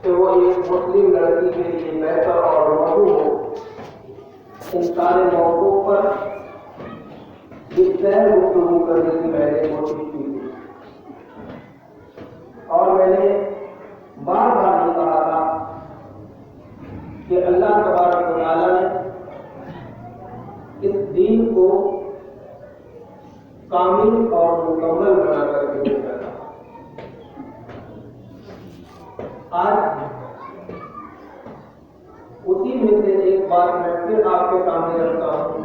کہ وہ ایک مسلم لڑکی کے لیے بہتر اور موضوع ہو۔ ان سارے موقعوں پر بہتر گفتگو کرنے کی میں نے کوشش کی تھی، اور میں نے بار بار یہ کہا تھا کہ اللہ تبارک و تعالیٰ نے اس دین کو کامل اور مکمل بنا کر کے بھیجا تھا۔ آج اسی میں سے ایک بات میں پھر آپ کے سامنے رکھتا ہوں،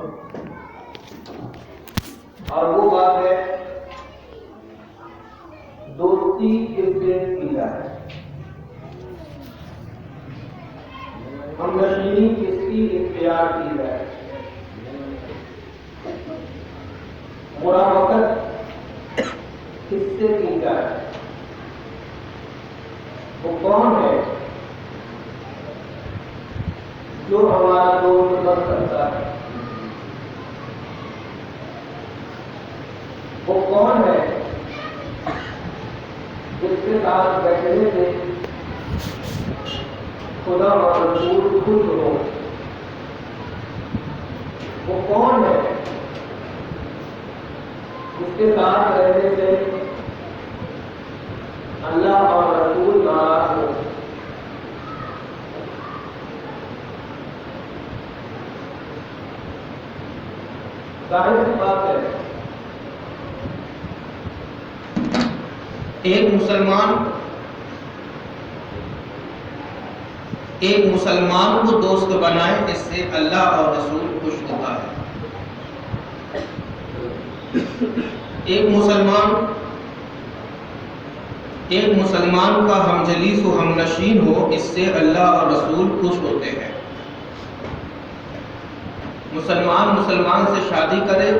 اور وہ بات ہے دوستی کس سے کی جائے، ہم نشینی کس کی اختیار کی جائے، مرافقت کس سے کی جائے، وہ کون ہے جو ہمارا دوست بن سکتا ہے، وہ کون ہے جس کے ساتھ بیٹھنے سے خدا اور رسول خوش ہو، وہ کون ہے جس کے ساتھ رہنے سے اللہ اور رسول ناراض ہو۔ ظاہر سی بات ہے ایک مسلمان کو دوست بنائے، اس سے اللہ اور رسول خوش ہوتا ہے۔ ایک مسلمان کا ہم جلیس و ہم نشین ہو، اس سے اللہ اور رسول خوش ہوتے ہیں۔ مسلمان سے شادی کرے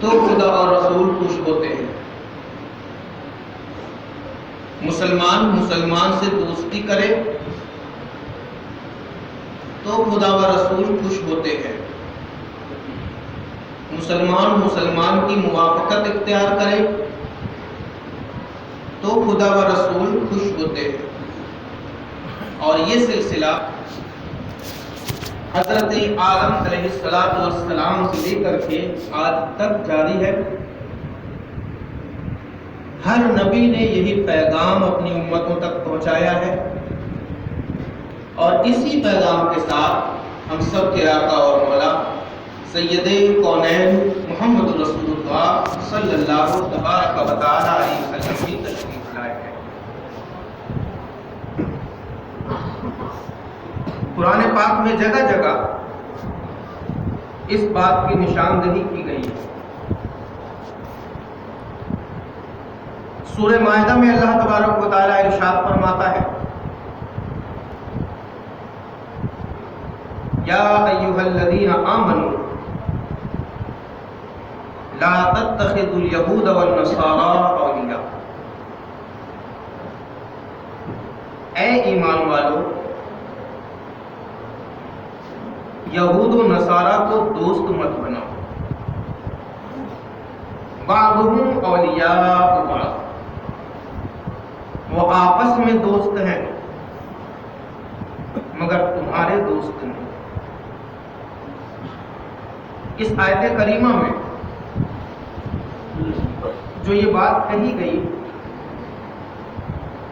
تو خدا اور رسول خوش ہوتے ہیں۔ مسلمان سے دوستی کرے تو خدا و رسول خوش ہوتے ہیں۔ مسلمان کی موافقت اختیار کرے تو خدا و رسول خوش ہوتے ہیں۔ اور یہ سلسلہ حضرت آدم علیہ السلام سے لے کر کے آج تک جاری ہے۔ ہر نبی نے یہی پیغام اپنی امتوں تک پہنچایا ہے، اور اسی پیغام کے ساتھ ہم سب کے آقا اور مولا سید کونین محمد رسول اللہ صلی اللہ تبارک و تعالی علیہ وسلم کی تشریف لائے ہیں۔ قرآن پاک میں جگہ جگہ اس بات کی نشاندہی کی گئی ہے۔ سورہ مائدہ میں اللہ تبارک و تعالی ارشاد فرماتا ہے، یا ایھا الذین آمنوا لا تتخذوا اليہود والنصارى اولیاء۔ اے ایمان والو، یہود و نصارہ کو دوست مت بناؤ۔ بعضهم اولیاء بعض، وہ آپس میں دوست ہیں مگر تمہارے دوست نہیں۔ اس آیت کریمہ میں جو یہ بات کہی گئی،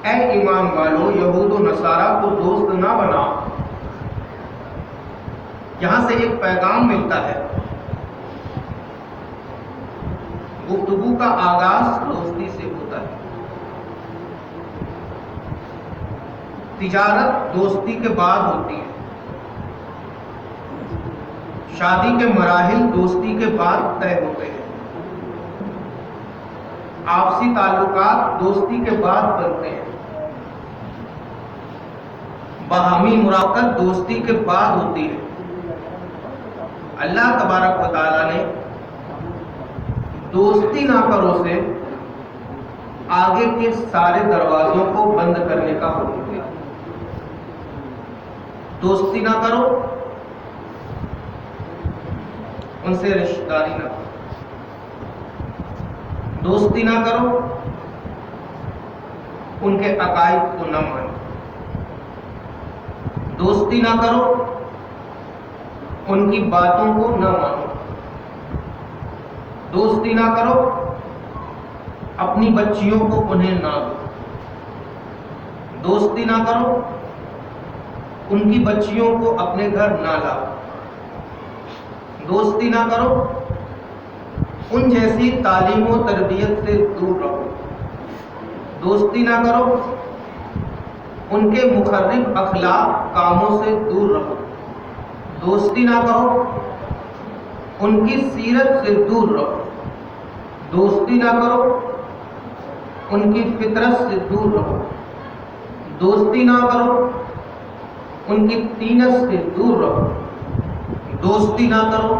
اے ایمان والو یہود و نصارہ کو دوست نہ بناؤ، یہاں سے ایک پیغام ملتا ہے۔ گفتگو کا آغاز دوستی سے ہوتا ہے، تجارت دوستی کے بعد ہوتی ہے، شادی کے مراحل دوستی کے بعد طے ہوتے ہیں، آپسی تعلقات دوستی کے بعد بنتے ہیں، باہمی مراقبت دوستی کے بعد ہوتی ہے۔ اللہ تبارک و تعالیٰ نے دوستی نہ کرو سے آگے کے سارے دروازوں کو بند کرنے کا حکم دیا۔ دوستی نہ کرو، ان سے رشتہ داری نہ کرو، دوستی نہ کرو، ان کے عقائد کو نہ مانو، دوستی نہ کرو، ان کی باتوں کو نہ مانو، دوستی نہ کرو، اپنی بچیوں کو انہیں نہ دو، دوستی نہ کرو، ان کی بچیوں کو اپنے گھر نہ لاؤ، دوستی نہ کرو، ان جیسی تعلیم و تربیت سے دور رہو، دوستی نہ کرو، ان کے مخرب اخلاق کاموں سے دور رہو، دوستی نہ کرو، ان کی سیرت سے دور رہو، دوستی نہ کرو، ان کی فطرت سے دور رہو، دوستی نہ کرو، ان کی طینت سے دور رہو، دوستی نہ کرو،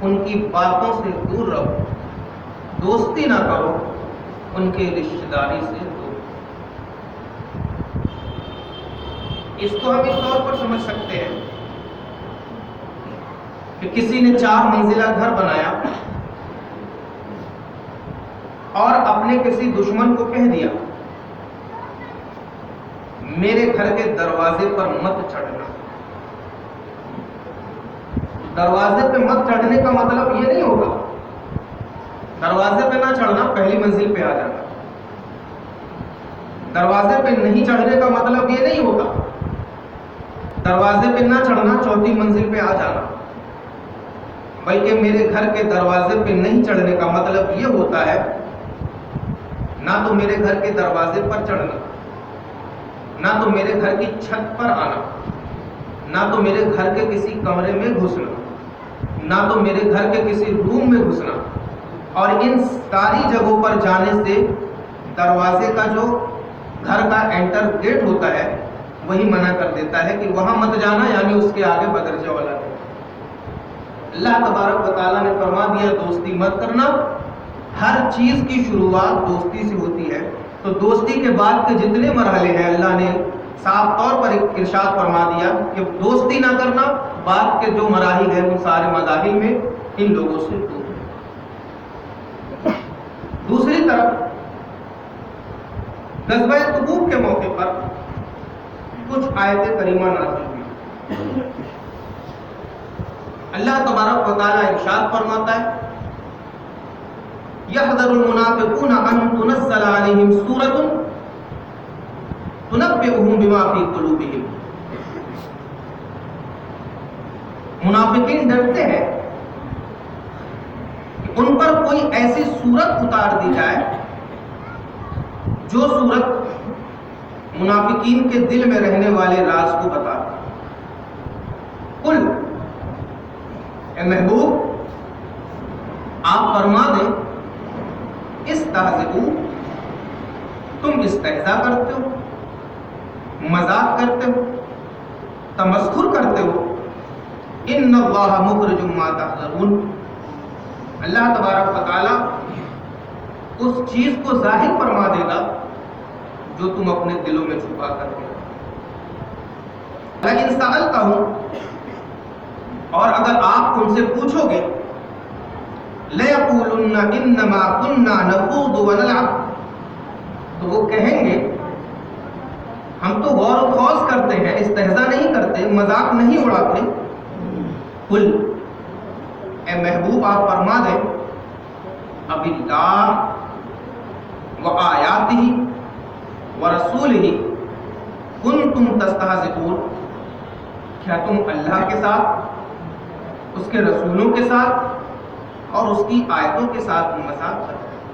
ان کی باتوں سے دور رہو، دوستی نہ کرو، ان کے رشتہ داری سے دور۔ اس کو ہم اس طور پر سمجھ سکتے ہیں کہ کسی نے 4 منزلہ گھر بنایا اور اپنے کسی دشمن کو کہہ دیا میرے گھر کے دروازے پر مت چڑھنا۔ دروازے پہ مت چڑھنے کا مطلب یہ نہیں ہوگا دروازے پہ نہ چڑھنا، پہلی منزل پہ آ جانا۔ دروازے پہ نہیں چڑھنے کا مطلب یہ نہیں ہوگا دروازے پہ نہ چڑھنا، 4تھی منزل پہ آ جانا، بلکہ میرے گھر کے دروازے پہ نہیں چڑھنے کا مطلب یہ ہوتا ہے نہ تو میرے گھر کے دروازے پر چڑھنا، نہ تو میرے گھر کی چھت پر آنا، نہ تو میرے گھر کے کسی کمرے میں گھسنا، نہ تو میرے گھر کے کسی روم میں گھسنا، اور ان ساری جگہوں پر جانے سے دروازے کا جو گھر کا انٹر گیٹ ہوتا ہے وہی منع کر دیتا ہے کہ وہاں مت جانا، یعنی اس کے آگے بدرجہ والا ہے۔ اللہ تبارک و تعالیٰ نے فرما دیا دوستی مت کرنا، ہر چیز کی شروعات دوستی سے ہوتی ہے، تو دوستی کے بعد کے جتنے مرحلے ہیں اللہ نے صاف طور پر ارشاد فرما دیا کہ دوستی نہ کرنا، بعد کے جو مراحل ہیں ان سارے مراحل میں ان لوگوں سے دور۔ دوسری طرف غزوہ تبوک کے موقع پر کچھ آیت کریمہ نازل ہوئی۔ اللہ تبارک و تعالیٰ ارشاد فرماتا ہے يَحْذَرُ الْمُنَافِقُونَ أَن تُنَزَّلَ عَلَيْهِمْ سُورَةٌ تُنَبِّئُهُم بِمَا فِي قُلُوبِهِمْ۔ منافقین ڈرتے ہیں کہ ان پر کوئی ایسی سورت اتار دی جائے جو سورت منافقین کے دل میں رہنے والے راز کو بتا دے۔ قل، اے محبوب آپ فرما دیں، استہزئوا، تم استہزاء کرتے ہو، مذاق کرتے ہو، تمسخر کرتے ہو، ان اللہ مخرج ما تحذرون، اللہ تبارک و تعالیٰ اس چیز کو ظاہر فرما دے گا جو تم اپنے دلوں میں چھپا کر کے۔ لیکن سألتا ہوں، اور اگر آپ ان سے پوچھو گے، لَيَقُولُنَّ إِنَّمَا كُنَّا نَخُوضُ وَنَلْعَبُ، تو وہ کہیں گے ہم تو غور و خوض کرتے ہیں، استہزاء نہیں کرتے، مذاق نہیں اڑاتے۔ قل، اے محبوب آپ فرما دیں، اب اللہ وآیاتہ ورسولہ کنتم تستہزئون، کیا تم اللہ کے ساتھ، اس کے رسولوں کے ساتھ اور اس کی آیتوں کے ساتھ مذاق کرتے ہیں؟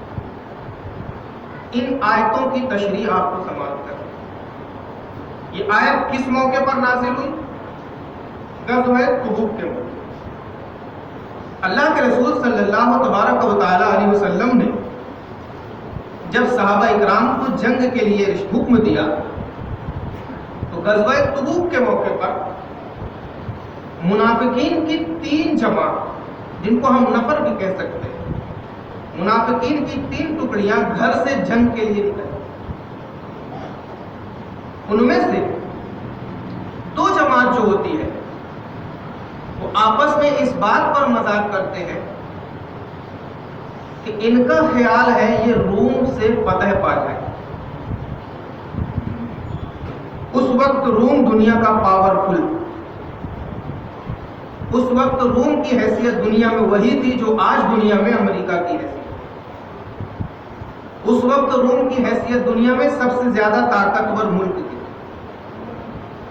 ان آیتوں کی تشریح آپ کو سماعت کریں۔ یہ آیت کس موقع پر نازل ہوئی؟ غزوہ تبوک کے موقع۔ اللہ کے رسول صلی اللہ تبارک و تعالی علیہ وسلم نے جب صحابہ اکرام کو جنگ کے لیے حکم دیا تو غزوہ تبوک کے موقع پر منافقین کی 3 جماعت، جن کو ہم نفر بھی کہہ سکتے ہیں، منافقین کی 3 ٹکڑیاں گھر سے جنگ کے لیے نکلی۔ ان میں سے 2 جماعت جو ہوتی ہے وہ آپس میں اس بات پر مذاق کرتے ہیں کہ ان کا خیال ہے یہ روم سے فتح پا جائے، اس وقت روم دنیا کا پاورفل، اس وقت روم کی حیثیت دنیا میں وہی تھی جو آج دنیا میں امریکہ کی حیثیت۔ اس وقت روم کی حیثیت دنیا میں سب سے زیادہ طاقتور ملک تھی۔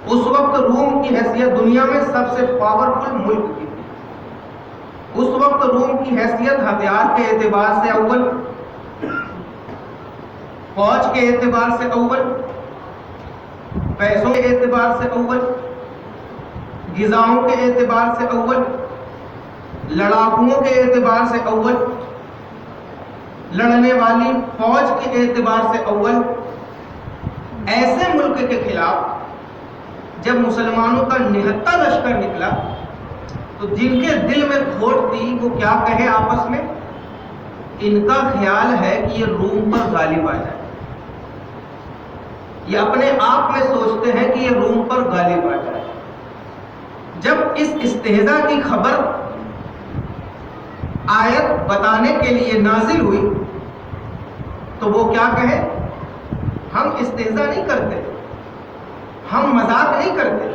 اس وقت روم کی حیثیت دنیا میں سب سے پاورفل ملک کی تھی۔ اس وقت روم کی حیثیت ہتھیار کے اعتبار سے اول، فوج کے اعتبار سے اول، پیسوں کے اعتبار سے اول، غذاؤں کے اعتبار سے اول، لڑاکوؤں کے اعتبار سے اول، لڑنے والی فوج کے اعتبار سے اول۔ ایسے ملک کے خلاف جب مسلمانوں کا نہتہ لشکر نکلا تو جن کے دل میں کھوٹ تھی وہ کیا کہے آپس میں؟ ان کا خیال ہے کہ یہ روم پر غالب آ جائے۔ یہ اپنے آپ میں سوچتے ہیں کہ یہ روم پر غالب آ جائے۔ جب اس استہزاء کی خبر آیت بتانے کے لیے نازل ہوئی تو وہ کیا کہے؟ ہم استہزاء نہیں کرتے، ہم مذاق نہیں کرتے۔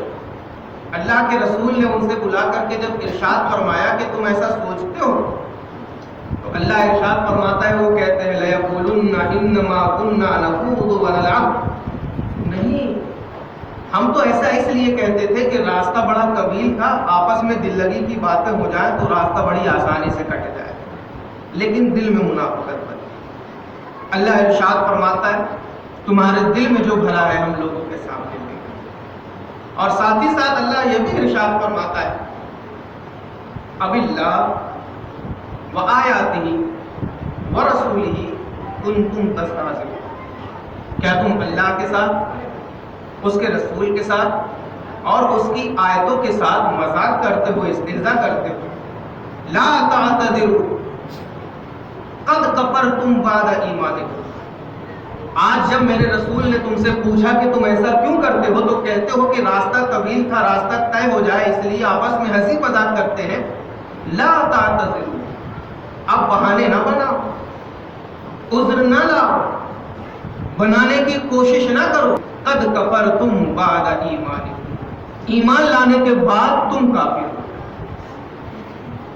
اللہ کے رسول نے ان سے بلا کر کے جب ارشاد فرمایا کہ تم ایسا سوچتے ہو تو اللہ ارشاد فرماتا ہے، وہ کہتے ہیں لَيَقُولُنَّ إِنَّمَا كُنَّا نَخُوضُ وَنَلْعَبُ، نہیں، ہم تو ایسا اس لیے کہتے تھے کہ راستہ بڑا طویل تھا، آپس میں دل لگی کی باتیں ہو جائیں تو راستہ بڑی آسانی سے کٹ جائے، لیکن دل میں منافقت بنی۔ اللہ ارشاد فرماتا ہے تمہارے دل میں جو بھلا ہے ہم لوگوں کے سامنے دے گا۔ اور ساتھ ہی ساتھ اللہ یہ بھی ارشاد فرماتا ہے اب اللہ وآیاتہ ورسولہ کنتم تستہزئون، کیا تم اللہ کے ساتھ، اس کے رسول کے ساتھ اور اس کی آیتوں کے ساتھ مذاق کرتے ہو، استہزاء کرتے ہو؟ لا تعتذروا قد کفرتم بعد ایمانکم، آج جب میرے رسول نے تم سے پوچھا کہ تم ایسا کیوں کرتے ہو تو کہتے ہو کہ راستہ طویل تھا، راستہ طے ہو جائے اس لیے آپس میں ہنسی مذاق کرتے ہیں۔ لا تعتذروا، اب بہانے نہ بناؤ، عذر نہ لاؤ، بنانے کی کوشش نہ کرو۔ قد کفرتم بعد ایمانکم، ایمان لانے کے بعد تم کافر ہو،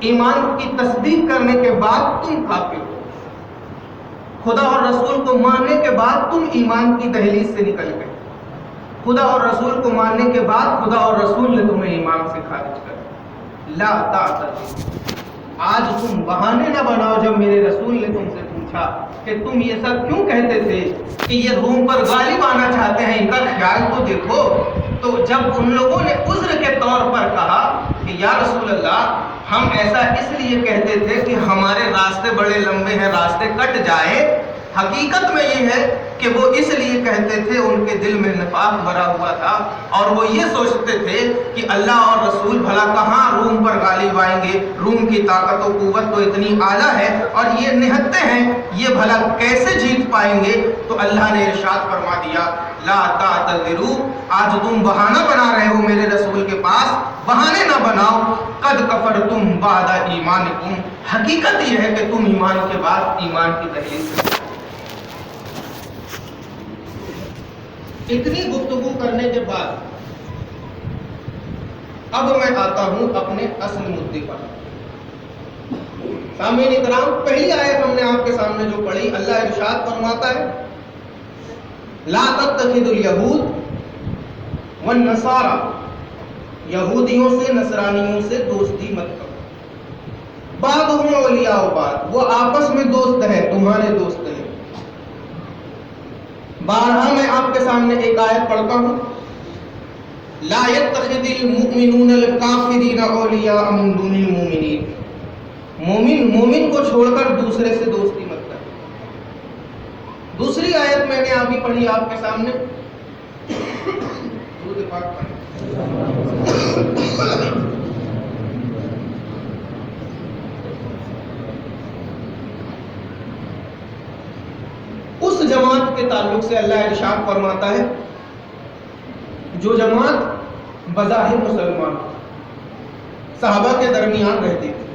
ایمان کی تصدیق کرنے کے بعد تم کافر ہو، خدا اور رسول کو ماننے کے بعد تم ایمان کی دہلیز سے نکل گئے، خدا اور رسول کو ماننے کے بعد خدا اور رسول نے تمہیں ایمان سے خارج کر دیا۔ لا تعتذروا، آج تم بہانے نہ بناؤ۔ جب میرے رسول نے تم سے پوچھا کہ تم یہ سب کیوں کہتے تھے کہ یہ روم پر غالب آنا چاہتے ہیں، ان کا خیال تو دیکھو، تو جب ان لوگوں نے عذر کے طور پر کہا کہ یا رسول اللہ ہم ایسا اس لیے کہتے تھے کہ ہمارے راستے بڑے لمبے ہیں، راستے کٹ جائے، حقیقت میں یہ ہے کہ وہ اس لیے کہتے تھے، ان کے دل میں نفاق بھرا ہوا تھا اور وہ یہ سوچتے تھے کہ اللہ اور رسول بھلا کہاں روم پر غالب آئیں گے، روم کی طاقت و قوت تو اتنی اعلیٰ ہے اور یہ نہتے ہیں، یہ بھلا کیسے جیت پائیں گے؟ تو اللہ نے ارشاد فرما دیا لا تعتذروا، آج تم بہانہ بنا رہے ہو میرے رسول کے پاس، بہانے نہ بناؤ۔ قد کفرتم بعد ایمانکم، حقیقت یہ ہے کہ تم ایمان کے بعد ایمان کی دہلیز سے۔ اتنی گفتگو کرنے کے بعد اب میں آتا ہوں اپنے اصل مدعے پر۔ سامعین اکرام، پہلی آیت ہم نے آپ کے سامنے جو پڑھی، اللہ ارشاد فرماتا ہے لا تتخذوا اليہود والنصارى، یہودیوں سے نصرانیوں سے دوستی مت کرو، بعضهم اولیاء بعض، وہ آپس میں دوست ہیں، تمہارے دوست ہیں۔ بارہا میں آپ کے سامنے ایک آیت پڑھتا ہوں لا يتخذ المؤمنون الكافرین اولیاء من دون المؤمنین، مومن کو چھوڑ کر دوسرے سے دوستی مت کرو۔ دوسری آیت میں نے ابھی پڑھی آپ کے سامنے، درود پاک پڑھیں۔ اس جماعت کے تعلق سے اللہ ارشاد فرماتا ہے جو جماعت بظاہر مسلمان صحابہ کے درمیان رہتی تھی،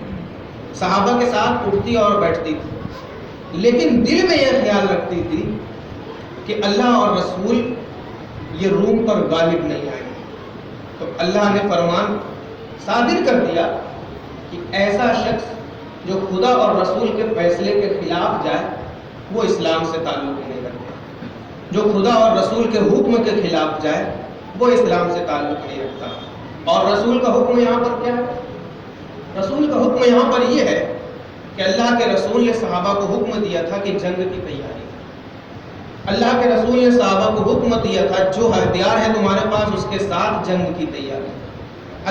صحابہ کے ساتھ اٹھتی اور بیٹھتی تھی، لیکن دل میں یہ خیال رکھتی تھی کہ اللہ اور رسول یہ روم پر غالب نہیں آئیں گے۔ تو اللہ نے فرمان صادر کر دیا کہ ایسا شخص جو خدا اور رسول کے فیصلے کے خلاف جائے وہ اسلام سے تعلق نہیں رکھتا، جو خدا اور رسول کے حکم کے خلاف جائے وہ اسلام سے تعلق نہیں رکھتا۔ اور رسول کا حکم یہاں پر کیا ہے؟ رسول کا حکم یہاں پر یہ ہے کہ اللہ کے رسول نے صحابہ کو حکم دیا تھا کہ جنگ کی تیاری، اللہ کے رسول نے صحابہ کو حکم دیا تھا جو ہتھیار ہے تمہارے پاس اس کے ساتھ جنگ کی تیاری،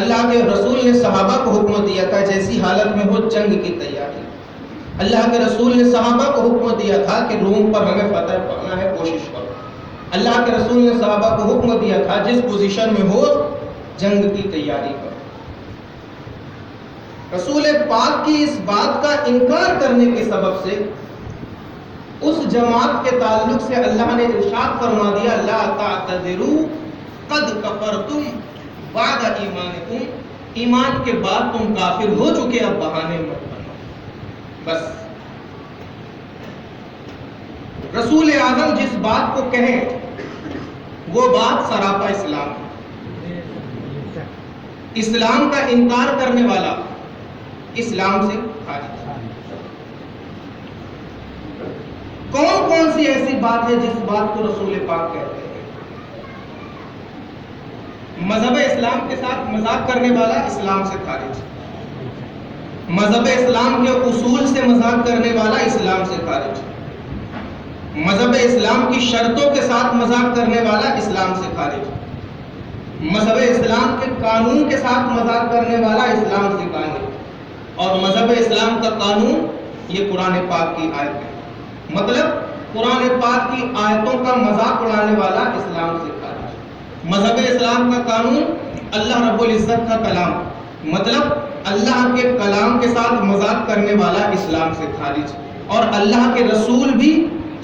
اللہ کے رسول نے صحابہ کو حکم دیا تھا جیسی حالت میں ہو جنگ کی تیاری، اللہ کے رسول نے صحابہ کو حکم دیا تھا کہ روم پر ہمیں فتح پانا ہے، کوشش کرو، اللہ کے رسول نے صحابہ کو حکم دیا تھا جس پوزیشن میں ہو جنگ کی تیاری کرو۔ رسول پاک کی اس بات کا انکار کرنے کے سبب سے اس جماعت کے تعلق سے اللہ نے ارشاد فرما دیا لا تعتذروا قد کفرتم بعد ایمانکم، ایمان کے بعد تم کافر ہو چکے، اب بہانے مت بنو۔ بس رسول اعظم جس بات کو کہیں وہ بات سراپا اسلام ہے، اسلام کا انکار کرنے والا اسلام سے خارج۔ کون کون سی ایسی بات ہے جس بات کو رسول پاک کہتے ہیں؟ مذہب اسلام کے ساتھ مذاق کرنے والا اسلام سے خارج، مذہب اسلام کے اصول سے مذاق کرنے والا اسلام سے خارج، مذہب اسلام کی شرطوں کے ساتھ مذاق کرنے والا اسلام سے خارج، مذہب اسلام کے قانون کے ساتھ مذاق کرنے والا اسلام سے خارج۔ اور مذہب اسلام کا قانون یہ قرآن پاک کی آیت ہے، مطلب قرآن پاک کی آیتوں کا مذاق اڑانے والا اسلام سے خارج۔ مذہب اسلام کا قانون اللہ رب العزت کا کلام، مطلب اللہ کے کلام کے ساتھ مذاق کرنے والا اسلام سے خارج۔ اور اللہ کے رسول بھی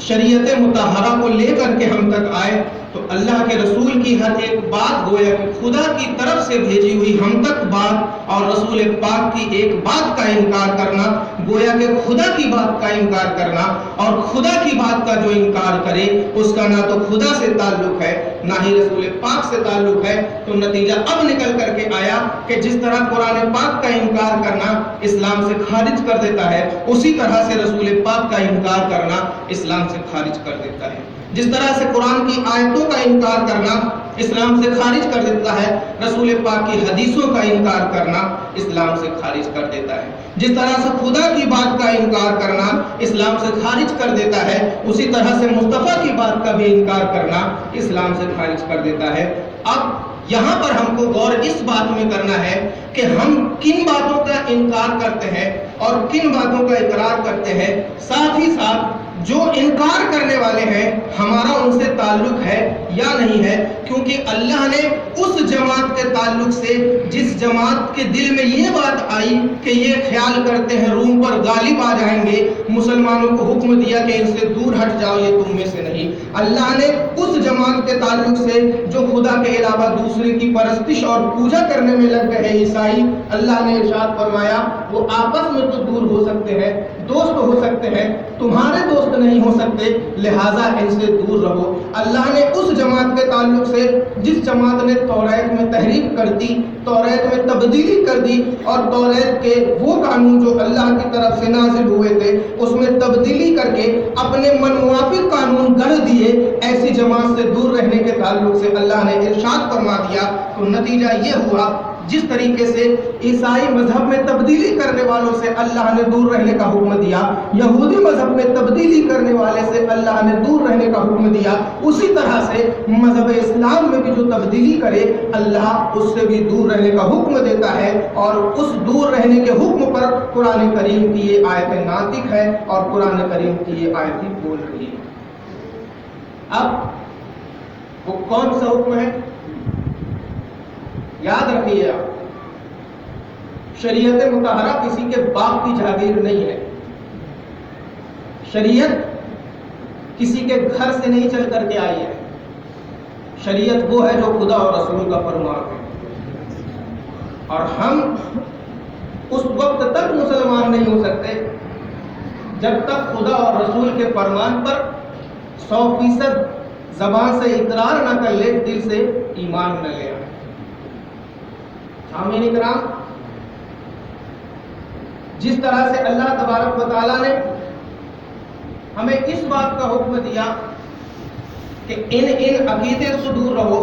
شریعت مطہرہ کو لے کر کے ہم تک آئے تو اللہ کے رسول کی ہر ایک بات گویا کہ خدا کی طرف سے بھیجی ہوئی ہم تک بات، اور رسول پاک کی ایک بات کا انکار کرنا گویا کہ خدا کی بات کا انکار کرنا، اور خدا کی بات کا جو انکار کرے اس کا نہ تو خدا سے تعلق ہے نہ ہی رسول پاک سے تعلق ہے۔ تو نتیجہ اب نکل کر کے آیا کہ جس طرح قرآن پاک کا انکار کرنا اسلام سے خارج کر دیتا ہے، اسی طرح سے رسول پاک کا انکار کرنا اسلام سے خارج کر دیتا ہے۔ جس طرح سے قرآن کی آیتوں کا انکار کرنا اسلام سے خارج کر دیتا ہے، رسول پاک کی حدیثوں کا انکار کرنا اسلام سے خارج کر دیتا ہے۔ جس طرح سے خدا کی بات کا انکار کرنا اسلام سے خارج کر دیتا ہے، اسی طرح سے مصطفیٰ کی بات کا بھی انکار کرنا اسلام سے خارج کر دیتا ہے۔ اب یہاں پر ہم کو غور اس بات میں کرنا ہے کہ ہم کن باتوں کا انکار کرتے ہیں اور کن باتوں کا اقرار کرتے ہیں، ساتھ ہی ساتھ جو انکار کرنے والے ہیں ہمارا ان سے تعلق ہے یا نہیں ہے، کیونکہ اللہ نے اس جماعت کے تعلق سے جس جماعت کے دل میں یہ بات آئی کہ یہ خیال کرتے ہیں روم پر غالب آ جائیں گے، مسلمانوں کو حکم دیا کہ ان سے دور ہٹ جاؤ، یہ تم میں سے نہیں۔ اللہ نے اس جماعت کے تعلق سے جو خدا کے علاوہ دوسرے کی پرستش اور پوجا کرنے میں لگ گئے عیسائی، اللہ نے ارشاد فرمایا وہ آپس میں تو دور ہو سکتے ہیں، دوست ہو سکتے ہیں، تمہارے دوست نہیں ہو سکتے، لہٰذا ان سے دور رہو۔ اللہ نے اس جماعت کے تعلق سے جس جماعت نے توریت میں تحریف کر دی، توریت میں تبدیلی کر دی اور توریت کے وہ قانون جو اللہ کی طرف سے نازل ہوئے تھے اس میں تبدیلی کر کے اپنے من موافق قانون گڑھ دیے، ایسی جماعت سے دور رہنے کے تعلق سے اللہ نے ارشاد فرما دیا۔ تو نتیجہ یہ ہوا جس طریقے سے عیسائی مذہب میں تبدیلی کرنے والوں سے اللہ نے دور رہنے کا حکم دیا، یہودی مذہب میں تبدیلی کرنے والے سے اللہ نے دور رہنے کا حکم دیا، اسی طرح سے مذہب اسلام میں بھی جو تبدیلی کرے اللہ اس سے بھی دور رہنے کا حکم دیتا ہے، اور اس دور رہنے کے حکم پر قرآن کریم کی یہ آیت ناطق ہے اور قرآن کریم کی یہ آیت بول رہی ہے۔ اب وہ کون سا حکم ہے؟ یاد رکھیے آپ، شریعت مطہرہ کسی کے باپ کی جاگیر نہیں ہے، شریعت کسی کے گھر سے نہیں چل کر کے آئی ہے، شریعت وہ ہے جو خدا اور رسول کا فرمان ہے، اور ہم اس وقت تک مسلمان نہیں ہو سکتے جب تک خدا اور رسول کے فرمان پر 100% زبان سے اقرار نہ کر لے، دل سے ایمان نہ لے آئے۔ سامعین کرام، جس طرح سے اللہ تبارک و تعالیٰ نے ہمیں اس بات کا حکم دیا کہ ان عقیدے سے دور رہو،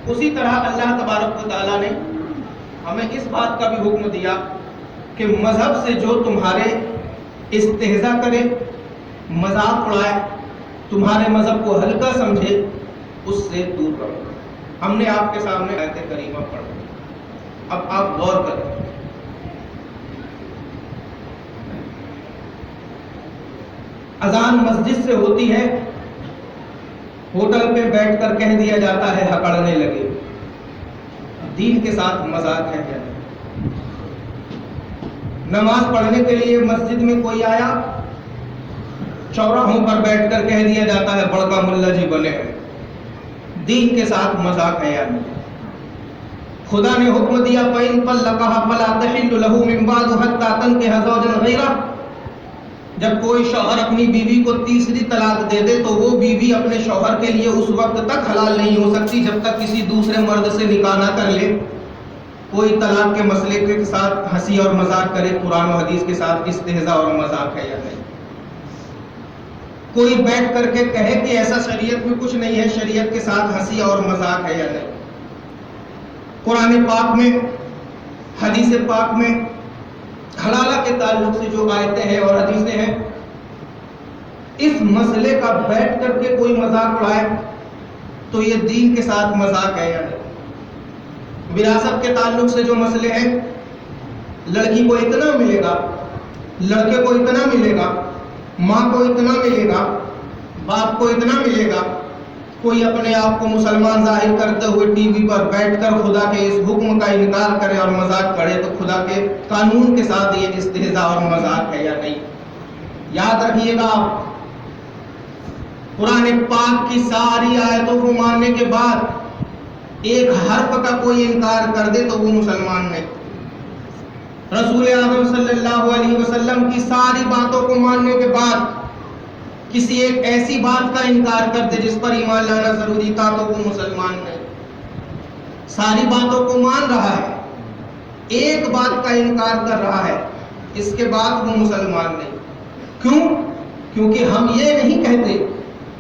اسی طرح اللہ تبارک و تعالیٰ نے ہمیں اس بات کا بھی حکم دیا کہ مذہب سے جو تمہارے استہزاء کرے، مذاق اڑائے، تمہارے مذہب کو ہلکا سمجھے، اس سے دور رہو۔ ہم نے آپ کے سامنے آیت کریمہ پڑھی، اب آپ غور کریں۔ اذان مسجد سے ہوتی ہے، ہوٹل پہ بیٹھ کر کہہ دیا جاتا ہے ہکڑنے لگے۔ دین کے ساتھ مذاق ہے کیا؟ نماز پڑھنے کے لیے مسجد میں کوئی آیا، چوراہوں پر بیٹھ کر کہہ دیا جاتا ہے بڑکا ملا جی بنے ہیں۔ دین کے ساتھ مذاق ہے یا نہیں؟ خدا نے حکم دیا فَإِن طَلَّقَهَا فَلَا تَحِلُّ لَهُ مِن بَعْدُ حَتَّى تَنكِحَ زَوْجًا غَيْرَهُ۔ جب کوئی شوہر اپنی بیوی کو تیسری طلاق دے دے تو وہ بیوی اپنے شوہر کے لیے اس وقت تک حلال نہیں ہو سکتی جب تک کسی دوسرے مرد سے نکاح نہ کر لے۔ کوئی طلاق کے مسئلے کے ساتھ ہنسی اور مذاق کرے، قرآن و حدیث کے ساتھ استہزاء اور مذاق ہے یا نہیں؟ کوئی بیٹھ کر کے کہے کہ ایسا شریعت میں کچھ نہیں ہے، شریعت کے ساتھ ہنسی اور مذاق ہے یا نہیں؟ قرآن پاک میں، حدیث پاک میں حلالہ کے تعلق سے جو آیتیں ہیں اور حدیثیں ہیں، اس مسئلے کا بیٹھ کر کے کوئی مذاق اڑائے تو یہ دین کے ساتھ مذاق ہے یا نہیں؟ وراثت کے تعلق سے جو مسئلے ہیں، لڑکی کو اتنا ملے گا، لڑکے کو اتنا ملے گا، ماں کو اتنا ملے گا، باپ کو اتنا ملے گا، کوئی اپنے آپ کو مسلمان ظاہر کرتے ہوئے ٹی وی پر بیٹھ کر خدا کے اس حکم کا انکار کرے اور مذاق کرے تو خدا کے قانون کے ساتھ یہ استہزاء اور مذاق ہے یا نہیں؟ یاد رکھیے گا، قرآن پاک کی ساری آیتوں کو ماننے کے بعد ایک حرف کا کوئی انکار کر دے تو وہ مسلمان نہیں۔ رسول اعظم صلی اللہ علیہ وسلم کی ساری باتوں کو ماننے کے بعد کسی ایک ایسی بات کا انکار کر دے جس پر ایمان لانا ضروری تھا تو وہ مسلمان نہیں۔ ساری باتوں کو مان رہا ہے، ایک بات کا انکار کر رہا ہے، اس کے بعد وہ مسلمان نہیں۔ کیوں؟ کیونکہ ہم یہ نہیں کہتے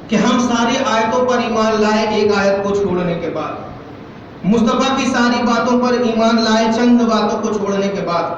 کہ ہم ساری آیتوں پر ایمان لائے ایک آیت کو چھوڑنے کے بعد، مصطفیٰ کی ساری باتوں پر ایمان لائے چند باتوں کو چھوڑنے کے بعد،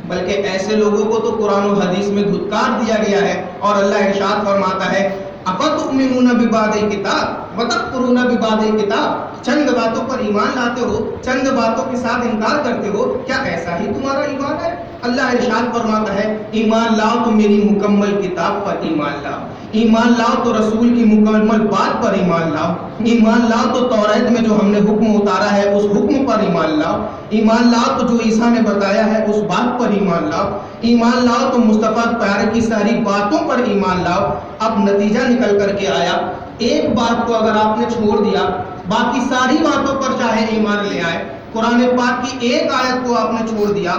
بلکہ ایسے لوگوں کو تو قرآن و حدیث میں دھتکار دیا گیا ہے اور اللہ ارشاد فرماتا ہے اَفَتُؤْمِنُونَ بِبَعْضِ الْکِتَابِ وَتَکْفُرُونَ بِبَعْضِ الْکِتَابِ، چند باتوں پر ایمان لاتے ہو، چند باتوں کے ساتھ انکار کرتے ہو، کیا ایسا ہی تمہارا ایمان ہے؟ اللہ ارشاد فرماتا ہے ایمان لاؤ تو میری مکمل کتاب پر ایمان لاؤ، ایمان لاؤ تو رسول کی مکمل بات پر ایمان لاؤ، ایمان لاؤ تو توریت میں جو ہم نے حکم اتارا ہے اس حکم پر ایمان لاؤ، ایمان لاؤ تو جو عیسیٰ نے بتایا ہے اس بات پر ایمان لاؤ، ایمان لاؤ تو مصطفیٰ پیارے کی ساری باتوں پر ایمان لاؤ۔ اب نتیجہ نکل کر کے آیا، ایک بات کو اگر آپ نے چھوڑ دیا، باقی ساری باتوں پر چاہے ایمان لے آئے، قرآن پاک کی ایک آیت کو آپ نے چھوڑ دیا،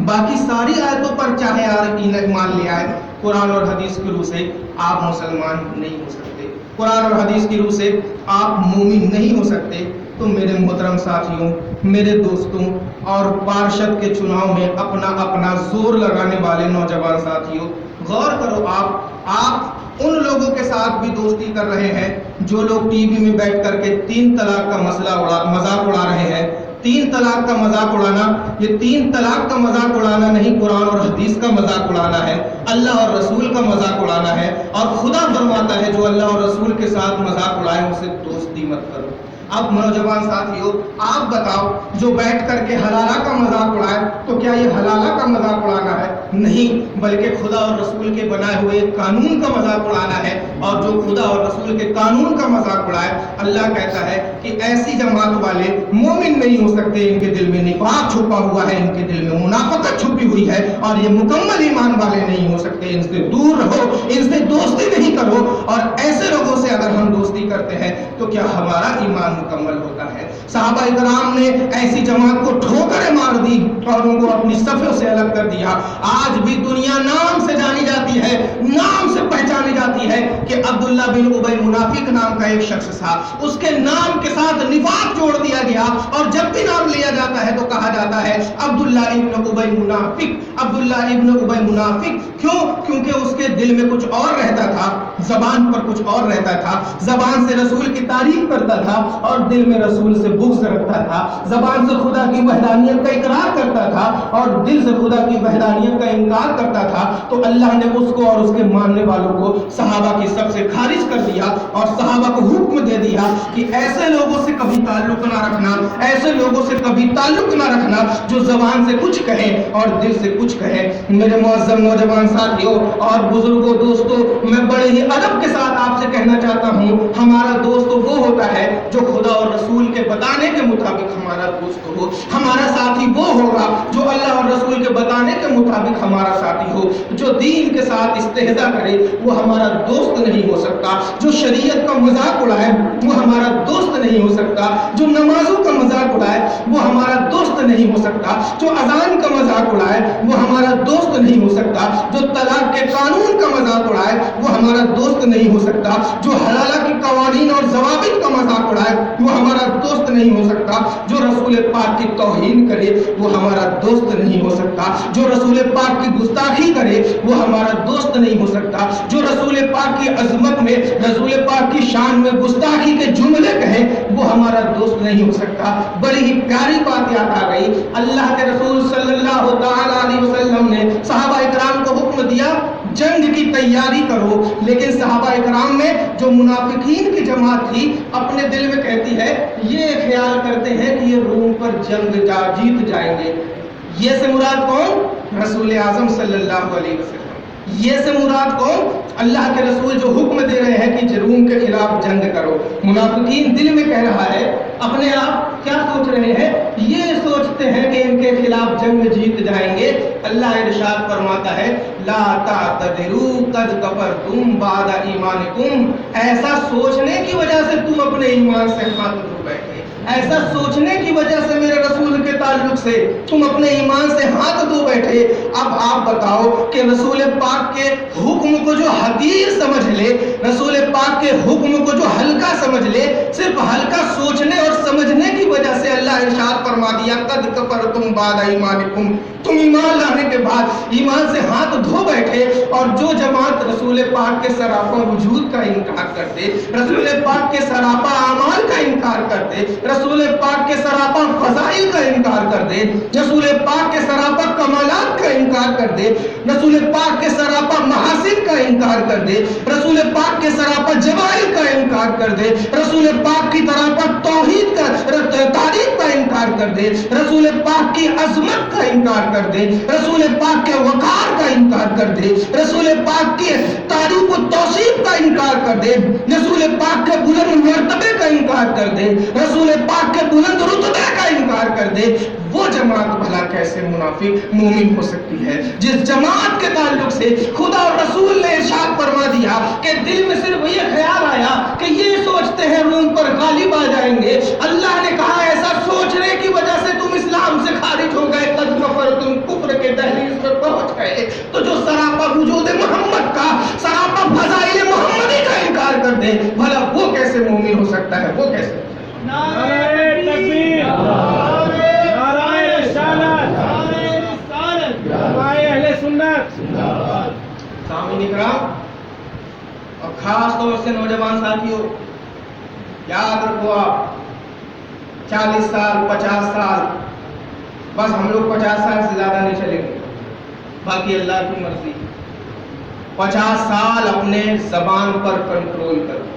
باقی ساری آیتوں پر چاہے ایمان لے آئے، قرآن اور حدیث کی روح سے آپ مسلمان نہیں ہو سکتے، قرآن اور حدیث کی روح سے آپ مومن نہیں ہو سکتے۔ تو میرے محترم ساتھیوں، میرے دوستوں اور پارشد کے چناؤ میں اپنا اپنا زور لگانے والے نوجوان ساتھیوں، غور کرو، آپ ان لوگوں کے ساتھ بھی دوستی کر رہے ہیں جو لوگ ٹی وی میں بیٹھ کر کے 3 طلاق کا مذاق اڑا رہے ہیں۔ 3 طلاق کا مذاق اڑانا، یہ 3 طلاق کا مذاق اڑانا نہیں، قرآن اور حدیث کا مذاق اڑانا ہے، اللہ اور رسول کا مذاق اڑانا ہے، اور خدا فرماتا ہے جو اللہ اور رسول کے ساتھ مذاق اڑائے اسے دوستی مت کرو۔ اب نوجوان ساتھیوں، آپ بتاؤ، جو بیٹھ کر کے حلالہ کا مذاق اڑائے تو کیا یہ حلالہ کا مذاق اڑانا ہے؟ نہیں، بلکہ خدا اور رسول کے بنائے ہوئے قانون کا مذاق اڑانا ہے، اور جو خدا اور رسول کے قانون کا مذاق اڑائے، اللہ کہتا ہے کہ ایسی جماعت والے مومن نہیں ہو سکتے، ان کے دل میں نفاق چھپا ہوا ہے، ان کے دل میں منافقت چھپی ہوئی ہے، اور یہ مکمل ایمان والے نہیں ہو سکتے، ان سے دور رہو، ان سے دوستی نہیں کرو۔ اور ایسے لوگوں سے اگر ہم دوستی کرتے ہیں تو کیا ہمارا ایمان مکمل ہوتا ہے؟ صحابہ کرام نے ایسی جماعت کو ٹھوکریں مار دی اور ان کو اپنی صفوں سے الگ کر دیا۔ آج بھی دنیا نام سے جانی جاتی ہے، نام سے پہچانی جاتی ہے کہ عبداللہ بن ابی منافق نام کا ایک شخص تھا، اس کے نام کے ساتھ نفاق جوڑ دیا گیا، اور جب بھی نام لیا جاتا ہے تو کہا جاتا ہے عبداللہ ابن ابی منافق، عبداللہ ابن ابی منافق۔ کیوں؟ کیونکہ اس کے دل میں کچھ اور رہتا تھا، زبان پر کچھ اور رہتا تھا، زبان سے رسول کی تعریف کرتا تھا اور دل میں رسول سے بغض رکھتا تھا، زبان سے خدا کی وحدانیت کا اقرار کرتا تھا اور دل سے خدا کی وحدانیت کا انکار کرتا تھا۔ تو اللہ نے اس کو اور اس کے ماننے والوں کو صحابہ کی سب سے خارج کر دیا اور صحابہ کو حکم دے دیا کہ ایسے لوگوں سے کبھی تعلق نہ رکھنا، ایسے لوگوں سے کبھی تعلق نہ رکھنا جو زبان سے کچھ کہیں اور دل سے کچھ کہیں۔ میرے معزز نوجوان ساتھیوں اور بزرگوں، دوستوں، میں بڑے ہی ادب کے ساتھ آپ سے کہنا چاہتا ہوں، ہمارا دوست وہ ہوتا ہے جو خدا اور رسول کے بتانے کے مطابق ہمارا دوست ہو۔ ہمارا ساتھی وہ ہوگا جو اللہ اور رسول کے بتانے کے مطابق ہمارا ساتھی ہو۔ جو دین کے ساتھ استہزاء کرے وہ ہمارا دوست نہیں ہو سکتا، جو شریعت کا مذاق اڑائے وہ ہمارا دوست نہیں ہو سکتا، جو نمازوں کا مذاق اڑائے وہ ہمارا دوست نہیں ہو سکتا، جو اذان کا مذاق اڑائے وہ ہمارا دوست نہیں ہو سکتا، جو طلاق کے قانون کا مذاق اڑائے وہ ہمارا دوست نہیں ہو سکتا، جو حلالہ کی قوانین اور ضوابط کا مذاق اڑائے وہ ہمارا دوست نہیں ہو سکتا، جو رسول پاک کی توہین کرے وہ ہمارا دوست نہیں ہو سکتا، جو رسول پاک کی گستاخی کرے وہ ہمارا دوست نہیں ہو سکتا، جو رسول پاک کی عظمت میں، رسول پاک کی شان میں گستاخی کے جملے کہے وہ ہمارا دوست نہیں ہو سکتا۔ بڑی ہی پیاری بات یاد آ گئی، اللہ کے رسول صلی اللہ تعالی علیہ وسلم نے صحابہ اکرام کو حکم دیا جنگ کی تیاری کرو، لیکن صحابہ اکرام میں جو منافقین کی جماعت تھی اپنے دل میں کہتی ہے، یہ خیال کرتے ہیں کہ یہ روم پر جنگ جیت جائیں گے۔ یہ سے مراد کون؟ رسول اعظم صلی اللہ علیہ وسلم۔ یہ سے مراد کون؟ اللہ کے رسول جو حکم دے رہے ہیں کہ روم کے خلاف جنگ کرو۔ منافقین دل میں کہہ رہا ہے، اپنے آپ کیا سوچ رہے ہیں؟ یہ سوچتے ہیں کہ ان کے خلاف جنگ جیت جائیں گے۔ اللہ ارشاد فرماتا ہے، لا تعتذروا قد کفرتم بعد ایمانکم۔ ایسا سوچنے کی وجہ سے تم اپنے ایمان سے ہاتھ دھو بیٹھے، ایسا سوچنے کی وجہ سے میرے رسول کے تعلق سے تم اپنے ایمان سے ہاتھ دھو بیٹھے۔ اب آپ بتاؤ کہ رسول پاک کے حکم کو جو حقیر سمجھ لے، رسول پاک کے حکم کو جو ہلکا سمجھ لے، صرف ہلکا سوچنے اور سمجھنے کی وجہ سے اللہ ارشاد فرما دیا، قد کفرتم بعد ایمانکم، تم ایمان لانے کے بعد ایمان سے ہاتھ دھو بیٹھے۔ اور جو جماعت رسول پاک کے سراپا وجود کا انکار کر دے، رسول پاک کے سراپا اعمال کا انکار کر دے، رسول پاک کے سراپا فضائل کا انکار کر دے، رسول پاک کے سراپا کمالات کا انکار کر دے، رسول پاک کے سراپا محاسن کا انکار کر دے، رسول پاک کے سراپا جوائل کا انکار کر دے، رسول پاک کی سراپا توحید کا تعریف کا انکار کر دے، رسول پاک کی عظمت کا انکار کر دے، رسول پاک کے وقار کا انکار کر دے، رسول پاک کی تعریف و توصیف کا انکار کر دے، رسول پاک کے بلند مرتبے کا انکار کر دے، رسول پاک کے بلند رتبے کا انکار کر دے، وہ جماعت بھلا کیسے منافق مومن ہو سکتی ہے؟ جس جماعت کے تعلق سے خدا اور رسول نے ارشاد فرما دیا کہ دل میں صرف یہ خیال آیا کہ یہ سوچتے ہیں روم پر غالب آ جائیں گے، اللہ نے کہا ایسا سوچنے کی وجہ سے تم اسلام سے خارج ہو گئے، قد کفرتم، کفر کے دہلیز پر پہنچ گئے۔ تو جو سراپا وجود محمد کا، سراپا فضائل محمدی کا انکار کر دے، بھلا وہ کیسے مومن ہو سکتا ہے؟ وہ کیسے؟ نعرہ تکبیر، نعرہ رسالت، نعرہ اہل سنت۔ سامعین اکرام اور خاص طور سے نوجوان ساتھیوں، یاد رکھو، آپ 40 سال 50 سال، بس ہم لوگ 50 سال سے زیادہ نہیں چلیں گے، باقی اللہ کی مرضی۔ 50 سال اپنے زبان پر کنٹرول کرو،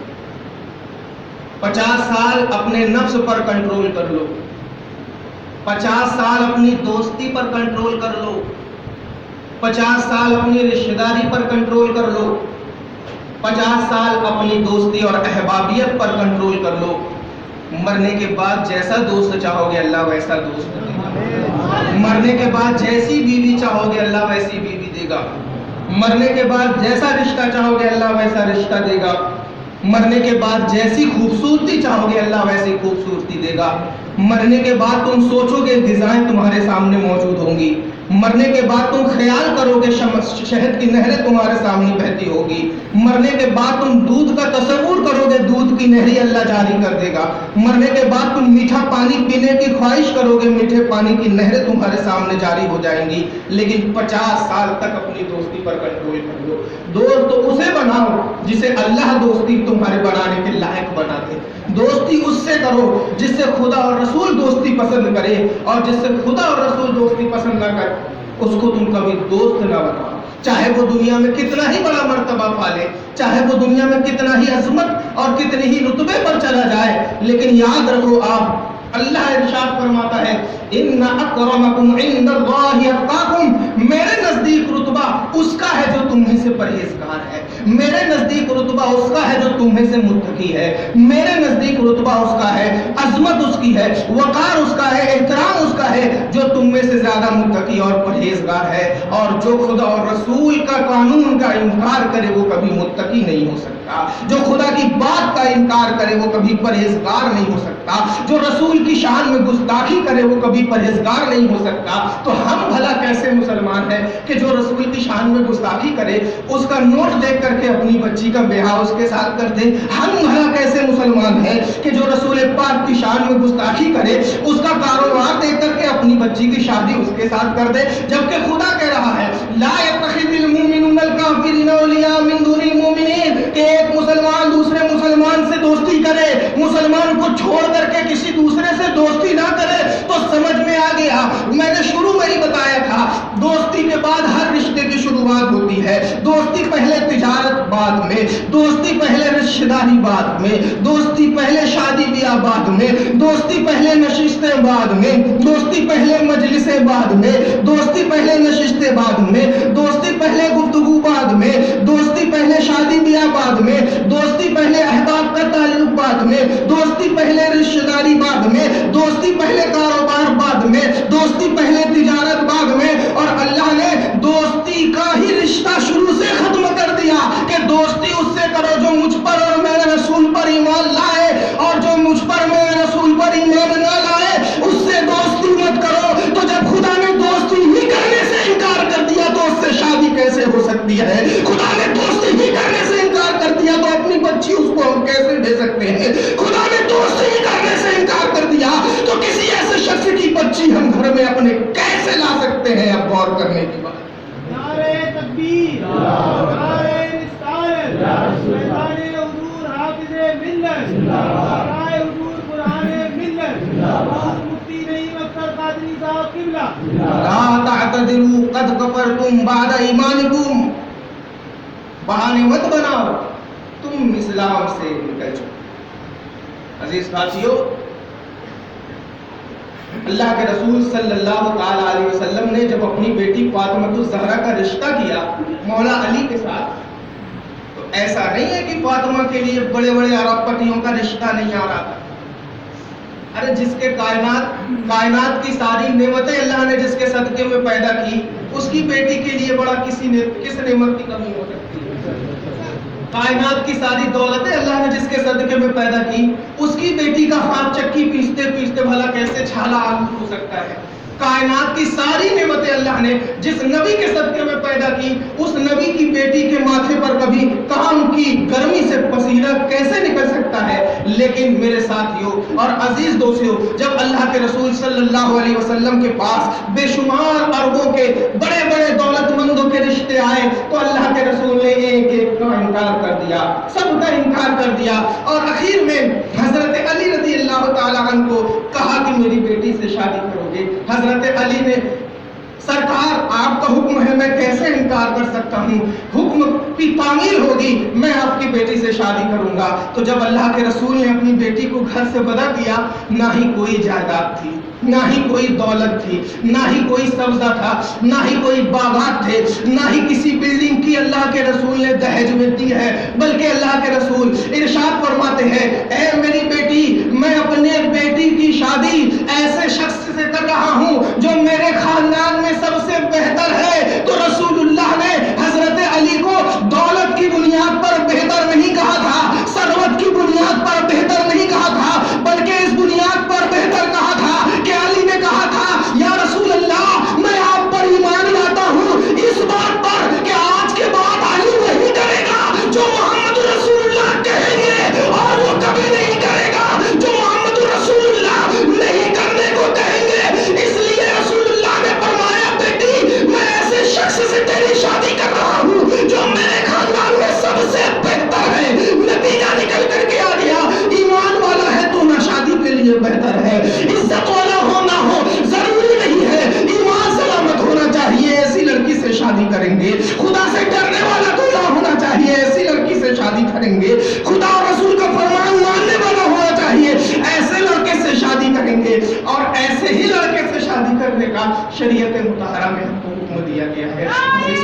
50 سال اپنے نفس پر کنٹرول کر لو، 50 سال اپنی دوستی پر کنٹرول کر لو، 50 سال اپنی رشتہ داری پر کنٹرول کر لو، 50 سال اپنی دوستی اور احبابیت پر کنٹرول کر لو، مرنے کے بعد جیسا دوست چاہو گے اللہ ویسا دوست دے گا، مرنے کے بعد جیسی بیوی چاہو گے اللہ ویسی بیوی دے گا، مرنے کے بعد جیسا رشتہ چاہو گے اللہ ویسا رشتہ دے گا، مرنے کے بعد جیسی خوبصورتی چاہو گے اللہ ویسی خوبصورتی دے گا، مرنے کے بعد تم سوچو گے غذائیں تمہارے سامنے موجود ہوں گی، مرنے کے بعد تم خیال کرو گے شہد کی نہریں تمہارے سامنے بہتی ہوگی، مرنے کے بعد تم دودھ کا تصور کرو گے دودھ کی نہریں اللہ جاری کر دے گا، مرنے کے بعد تم میٹھا پانی پینے کی خواہش کرو گے میٹھے پانی کی نہریں تمہارے سامنے جاری ہو جائیں گی، لیکن 50 سال تک اپنی دوستی پر کنٹرول کر لو۔ دوست تو اسے بناؤ جسے اللہ دوستی تمہارے بنانے کے لائق بنا دے، دوستی اس سے کرو جس سے خدا اور رسول دوستی پسند کرے، اور جس سے خدا اور رسول دوستی پسند نہ کرے اس کو تم کبھی دوست نہ بناؤ، چاہے وہ دنیا میں کتنا ہی بڑا مرتبہ پالے، چاہے وہ دنیا میں کتنا ہی عظمت اور کتنی ہی رتبے پر چلا جائے، لیکن یاد رکھو آپ اللہ ارشاد فرماتا ہے ان اکرمکم عند اللہ اتقاکم، میرے نزدیک رتبہ اس کا ہے جو تمہیں سے پرہیزگار ہے، میرے نزدیک رتبہ اس کا ہے جو تمہیں سے متقی ہے، میرے نزدیک رتبہ اس کا ہے، عظمت اس کی ہے، وقار اس کا ہے، احترام اس کا ہے جو تم میں سے زیادہ متقی اور پرہیزگار ہے، اور جو خدا اور رسول کا قانون کا انکار کرے وہ کبھی متقی نہیں ہو سکتا، جو خدا کی بات کا انکار کرے وہ کبھی پرہیزگار نہیں ہو سکتا، جو رسول کی شان میں گستاخی کرے وہ کبھی پرہیزگار نہیں ہو سکتا۔ تو ہم بھلا کیسے مسلمان ہیں کہ جو رسول کی شان میں گستاخی کرے اس کا نوٹ دیکھ کر کے اپنی بچی کا بیاہ اس کے ساتھ کر دے؟ ہم بھلا کیسے مسلمان ہیں کہ جو رسول پاک کی شان میں گستاخی کرے اس کا کاروبار دیکھ کر کے اپنی بچی کی شادی اس کے ساتھ کر دے؟ جبکہ خدا کہہ رہا ہے لا يتخذ المؤمنون الكافرين اولیاء من دون المؤمنین، کہ ایک مسلمان دوسرے مسلمان سے دوستی کرے، مسلمان کو چھوڑ کر کے کسی دوسرے سے دوستی نہ کرے تو سمجھ میں آ گیا۔ میں نے شروع میں ہی بتایا تھا دوستی کے بعد ہر رشتے کی شروعات ہوتی ہے، دوستی پہلے تجارت بعد میں، دوستی پہلے رشتہ داری بعد میں، دوستی پہلے شادی بیاہ بعد میں، دوستی پہلے نشستیں بعد میں، دوستی پہلے مجلسیں بعد میں، دوستی پہلے نشستیں بعد میں، دوستی پہلے گفتگو بعد میں، دوستی پہلے شادی بیاہ بعد میں، دوستی پہلے احباب کا تعلق بعد میں، دوستی پہلے رشتہ داری بعد میں، دوستی پہلے کاروبار بعد میں، دوستی پہلے تجارت بعد میں، اور اللہ نے دوستی کا ہی رشتہ شروع سے ختم کر دیا کہ دوستی اس سے کرو جو مجھ پر اور میرے رسول پر ایمان لائے، اور جو مجھ پر میرے رسول پر ایمان نہ لائے اس سے دوستی مت کرو۔ تو جب خدا نے دوستی ہی کرنے سے انکار کر دیا تو اس سے شادی کیسے ہو سکتی ہے؟ خدا نے دوستی ہی کرنے سے انکار کر دیا تو اپنی بچی اس کو ہم کیسے دے سکتے ہیں؟ خدا نے دوستی ہی کرنے سے انکار کر دیا تو کسی ایسے شخص کی بچی ہم گھر میں اپنے کیسے لا سکتے ہیں؟ اب غور کرنے کی بات۔ نعرہ تکبیر، نعرہ رسالت، میدان حضور حافظ ملت، نعرہ حضور قرآن ملت، مفتی نعیم اختر قادری صاحب قبلہ۔ لا تعتذروا قد کفرتم بعد ایمانکم، بہانے مت بناؤ تم اسلام سے نکل چکے۔ عزیز ساتھیو، اللہ کے رسول صلی اللہ تعالی علیہ وسلم نے جب اپنی بیٹی فاطمہ الزہرا کا رشتہ کیا مولا علی کے ساتھ تو ایسا نہیں ہے کہ فاطمہ کے لیے بڑے بڑے ارب پتیوں کا رشتہ نہیں آ رہا تھا۔ ارے جس کے کائنات کی ساری نعمتیں اللہ نے جس کے صدقے میں پیدا کی اس کی بیٹی کے لیے بڑا کس نعمت کی کمی ہو سکتی ہے؟ کائنات کی ساری دولتیں اللہ نے جس کے صدقے میں پیدا کی اس کی بیٹی کا ہاتھ چکی پیستے پیستے بھلا کیسے چھالا آلود ہو سکتا ہے؟ کائنات کی ساری نعمتیں اللہ نے جس نبی کے صدقے میں پیدا کی اس نبی کی بیٹی کے ماتھے پر کبھی کام کی گرمی سے پسینہ کیسے نکل سکتا ہے؟ لیکن میرے ساتھیوں اور عزیز دوستیوں، جب اللہ کے رسول صلی اللہ علیہ وسلم کے پاس بے شمار اربوں کے بڑے بڑے دولت مندوں کے رشتے آئے تو اللہ کے رسول نے ایک ایک کا انکار کر دیا، سب کا انکار کر دیا، اور اخیر میں حضرت علی رضی اللہ تعالیٰ عنہ کو کہا کہ میری بیٹی سے شادی کرو گے۔ حضرت علی نے سرکار آپ کا حکم ہے، میں کیسے انکار کر سکتا ہوں؟ حکم کی تعمیل ہوگی، میں آپ کی بیٹی سے شادی کروں گا۔ تو جب اللہ کے رسول نے اپنی بیٹی کو گھر سے ودا کیا، نہ ہی کوئی جائیداد تھی، نہ ہی کوئی دولت تھی، نہ ہی کوئی سبزہ تھا، نہ ہی کوئی باغات تھے، نہ ہی کسی بلڈنگ کی اللہ کے رسول نے دہیج میں دی ہے، بلکہ اللہ کے رسول ارشاد فرماتے ہیں، اے میری بیٹی، میں اپنے بیٹی کی شادی ایسے شخص سے کر رہا ہوں جو میرے خاندان میں سب سے بہتر ہے۔ تو رسول اللہ نے حضرت علی کو دولت کی بنیاد پر بہتر نہیں کہا تھا، ثروت کی بنیاد پر بہتر نہیں کہا تھا، بلکہ اس بنیاد پر بہتر کہا تھا کہ علی نے کہا تھا، یا رسول اللہ، میں آپ پر ایمان لاتا ہوں اس بات پر کہ آج کے بعد علی وہی کرے گا جو محمد رسول اللہ کہیں گے، اور وہ کبھی نہیں کرے گا جو محمد رسول اللہ نہیں کرنے کو کہیں گے۔ اس لیے رسول اللہ نے فرمایا، بیٹی، میں ایسے شخص سے تیری شادی کر رہا ہوں جو میرے خاندان میں سب سے بہتر ہے۔ نتیجہ نکل کر کے آ گیا، ایمان والا ہے تو نہ شادی کے لیے بہتر ہے، عزت والا ہو نہ ہو ضروری نہیں ہے، ایمان سلامت ہونا چاہیے، ایسی لڑکی سے شادی کریں گے۔ خدا سے ڈرنے والا دلہا ہونا چاہیے، ایسی لڑکی سے شادی کریں گے۔ خدا اور رسول کا فرمان ماننے والا ہونا چاہیے، ایسے لڑکے سے شادی کریں گے۔ اور ایسے ہی لڑکے سے شادی کرنے کا شریعت مطہرہ میں ہم کو حکم دیا گیا ہے۔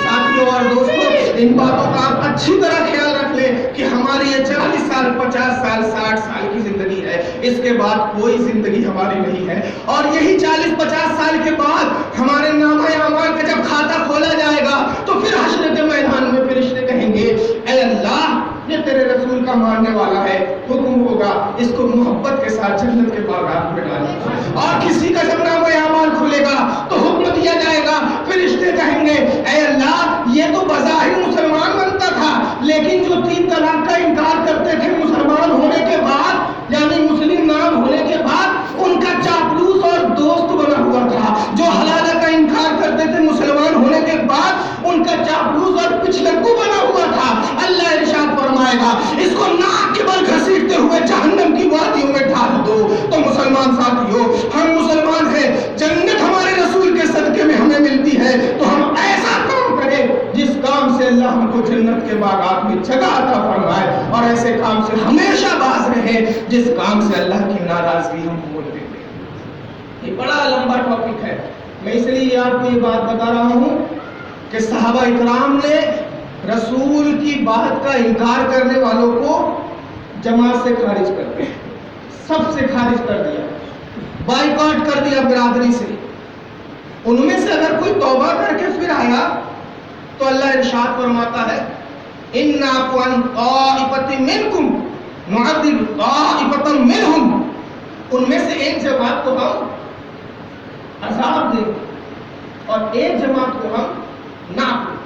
ساتھیوں اور دوستوں، ان باتوں کا آپ اچھی طرح خیال رکھ لیں کہ ہماری یہ 40 سال، 50 سال، 60 سال کی زندگی ہے، اس کے بعد کوئی زندگی ہماری نہیں ہے۔ اور یہی 40-50 سال کے بعد ہمارے نامہ اعمال کا جب کھاتا کھولا جائے گا تو پھر حشر کے میدان میں فرشتے کہیں گے، اے اللہ، یہ تیرے رسول کا ماننے والا ہے، حکم ہوگا اس کو محبت کے ساتھ جنت کے باغات میں ڈالیں۔ اور کسی کا جب نامہ اعمال کھلے گا تو حکم دیا جائے گا، فرشتے کہیں گے، اے اللہ، یہ تو بظاہر مسلمان بنتا تھا، لیکن جو 3 طلاق کا انکار کرتے تھے مسلمان ہونے کے بعد، یعنی مسلم نام ہونے کے بعد، ان کا چاپلوس اور دوست بنا ہوا تھا۔ جو حلالہ کا انکار کرتے تھے مسلمان ہونے کے بعد، ان کا چاپلوس اور پچھلکو بنا ہوا تھا۔ اللہ ارشاد فرمائے گا، اس کو ناک کے بل گھسیٹتے ہوئے جہنم کی وادیوں میں ڈال دو۔ تو مسلمان ساتھیوں، ہم مسلمان ہیں، جنت ہمارے رسول کے صدقے میں ہمیں ملتی ہے، تو ہم ایسا کام کریں جس کام سے اللہ ہم کو جنت کے باغات میں جگہ عطا فرمائے، اور ایسے کام سے ہمیشہ باز رہیں جس کام سے اللہ کی ناراضگی ہم بول دیتے ہیں۔ یہ بڑا لمبا ٹاپک ہے، میں اس لیے آپ کو یہ بات بتا رہا ہوں کہ صحابہ اکرام نے رسول کی بات کا انکار کرنے والوں کو جماعت سے خارج کر دیا، سب سے خارج کر دیا، بائیکاٹ کر دیا برادری سے۔ ان میں سے اگر کوئی توبہ کر کے پھر آیا تو اللہ ارشاد فرماتا ہے، ان نعفو عن طائفۃ منکم نعذب طائفۃ منہم، ان میں سے ایک جماعت کو ہم عذاب دیں گے اور ایک جماعت کو ہم نعفو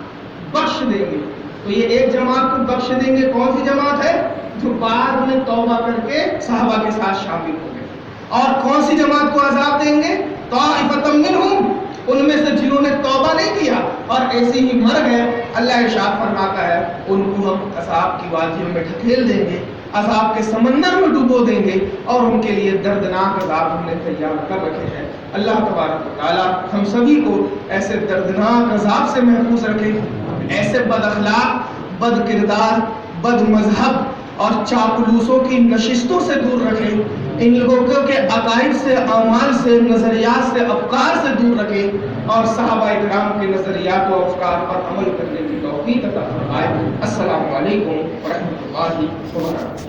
بخش دیں گے۔ تو یہ ایک جماعت کو بخش دیں گے، کون سی جماعت ہے؟ جو بعد میں توبہ کر کے صحابہ کے ساتھ شامل ہو گئے۔ اور کون سی جماعت کو عذاب دیں گے؟ طائفۃ منہم، ان میں سے جنہوں نے توبہ نہیں کیا اور ایسے ہی مر گئے۔ اللہ ارشاد فرماتا ہے، ان کو ہم عذاب کی وادیوں میں ڈھکیل دیں گے، عذاب کے سمندر میں ڈبو دیں گے، اور ان کے لیے دردناک عذاب ہم نے تیار کر رکھے ہیں۔ اللہ تبارک و تعالیٰ ہم سبھی کو ایسے دردناک عذاب سے محفوظ رکھے، ایسے بد اخلاق، بد کردار، بد مذہب اور چاپلوسوں کی نشستوں سے دور رکھے، ان لوگوں کے عقائد سے، اعمال سے، نظریات سے، افکار سے دور رکھے، اور صحابہ اکرام کے نظریات و افکار پر عمل کرنے کی توفیق عطا فرمائے۔ السلام علیکم ورحمۃ اللہ وبرکاتہ۔